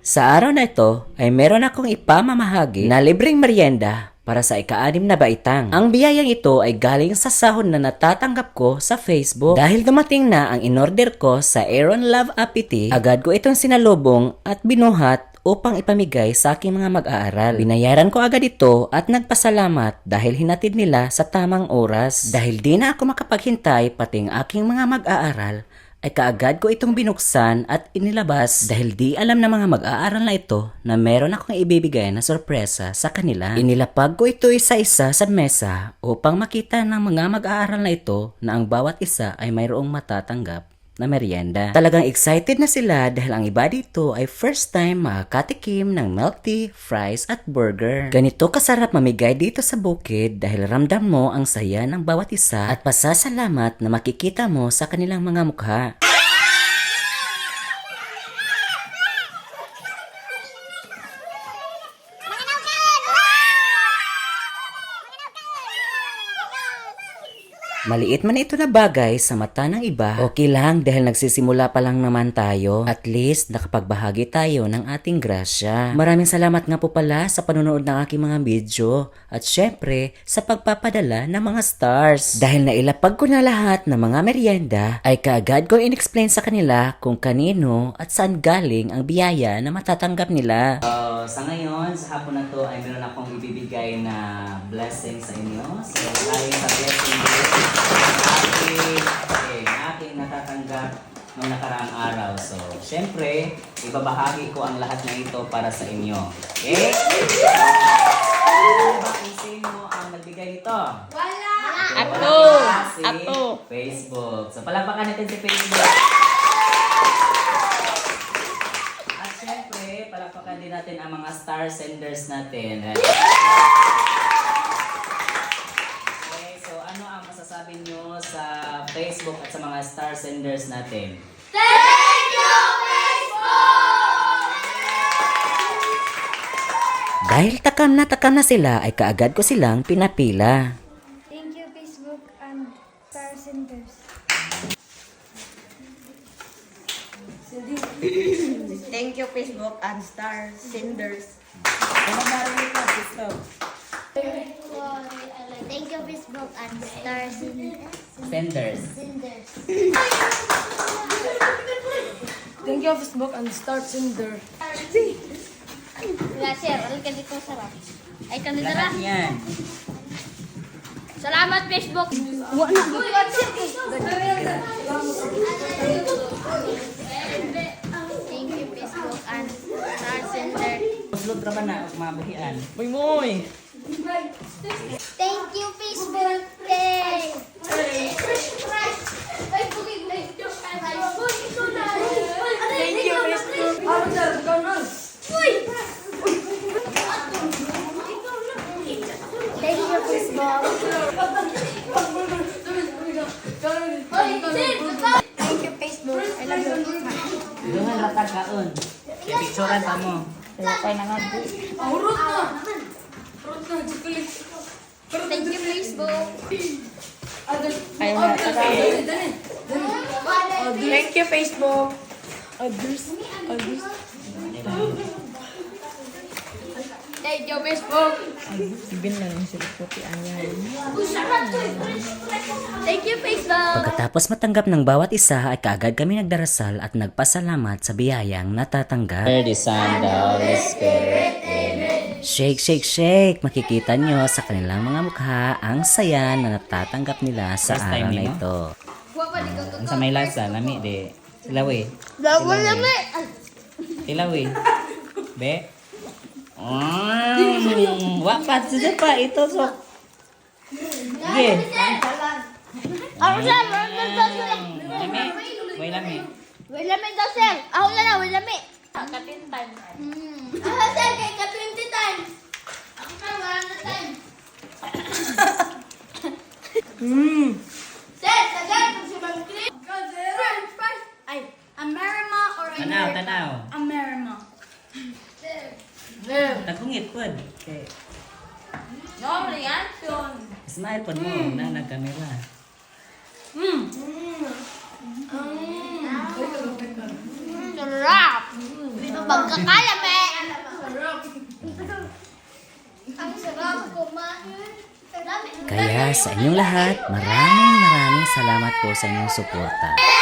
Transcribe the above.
Sa araw na ito ay meron akong ipamamahagi na libreng merienda para sa ika-6 na baitang. Ang biyayang ito ay galing sa sahod na natatanggap ko sa Facebook. Dahil dumating na ang inorder ko sa Aaron Love Apiti, agad ko itong sinalubong at binuhat upang ipamigay sa aking mga mag-aaral. Binayaran ko agad ito at nagpasalamat dahil hinatid nila sa tamang oras. Dahil di na ako makapaghintay pati ang aking mga mag-aaral, ay kaagad ko itong binuksan at inilabas dahil di alam ng mga mag-aaral na ito na meron akong ibibigay na sorpresa sa kanila. Inilapag ko ito isa-isa sa mesa upang makita ng mga mag-aaral na ito na ang bawat isa ay mayroong matatanggap na merienda. Talagang excited na sila dahil ang iba dito ay first time makakatikim ng milk tea, fries at burger. Ganito kasarap mamigay dito sa bukid dahil ramdam mo ang saya ng bawat isa at pasasalamat na makikita mo sa kanilang mga mukha. Maliit man ito na bagay sa mata ng iba, okay lang dahil nagsisimula pa lang naman tayo. At least nakapagbahagi tayo ng ating grasya. Maraming salamat nga po pala sa panonood ng aking mga video at syempre sa pagpapadala ng mga stars. Dahil nailapag ko na lahat ng mga merienda, ay kaagad ko in-explain sa kanila kung kanino at saan galing ang biyaya na matatanggap nila. Sa ngayon, sa hapon na to ay meron akong ibibigay na blessing sa inyo. So, galing sa blessing aking natatanggap noong nakaraang araw. So, syempre, ibabahagi ko ang lahat na ito para sa inyo. Okay? Ano ba kung sino ang nagbigay nito? Wala! Ako! Ako! Facebook. So, palakpakan natin si Facebook. At syempre, palakpakan din natin ang mga star senders natin. Masasabi nyo sa Facebook at sa mga star senders natin? Thank you, Facebook! Dahil takam na sila ay kaagad ko silang pinapila. Thank you, Facebook and Star Senders. Thank you, Facebook and Star Senders. Thank you, Facebook and Star Senders. Senders. Thank you, Facebook and Star Sender. Wala, sir. Alam ka dito, sarap. Ay, kanila Lahat yan. Salamat, Facebook. Thank you, Facebook and Star Sender. Uslod ra ba na o mabuhian? Moy! Thank you, Facebook. Yay! Thank you, Facebook. Thank you, Facebook. Thank you, Facebook. I love you. Doon lang kaon. Picturean pa mo. Okay na nga. Thank you, Facebook. Ayaw na. Thank you, Facebook. Others. Thank you, Facebook. Ibin lang yung sila puti ayaw. Thank you, Facebook. Pagkatapos matanggap ng bawat isa ay kaagad kami nagdarasal at nagpasalamat sa biyayang natatanggap. The Son, the Holy Spirit. Shake, shake, shake! Makikita nyo sa kanilang mga mukha ang saya na natatanggap nila sa araw na ito. Sa may lasa, lami de. Silawi. Silawi. Be? Wapat sila pa. Ito so. Sige. Ako siya, Lami. May lami. Wait lami daw, sir. Ako na lang, wait lami. Katintan. Ako, sir, kay ka-20 times. Ako ka, wala na time. Sir, tagay, kung si Mang Chris. French fries. Ay, Amerima or Tanaw, tanaw. Amerima. Sir. Tagungit po. Okay. No reaction. Smile po mo na nagkamera. Sarap. Pagkakala, me! Ang sarap kumain. Kaya sa inyong lahat, maraming salamat po sa inyong suporta.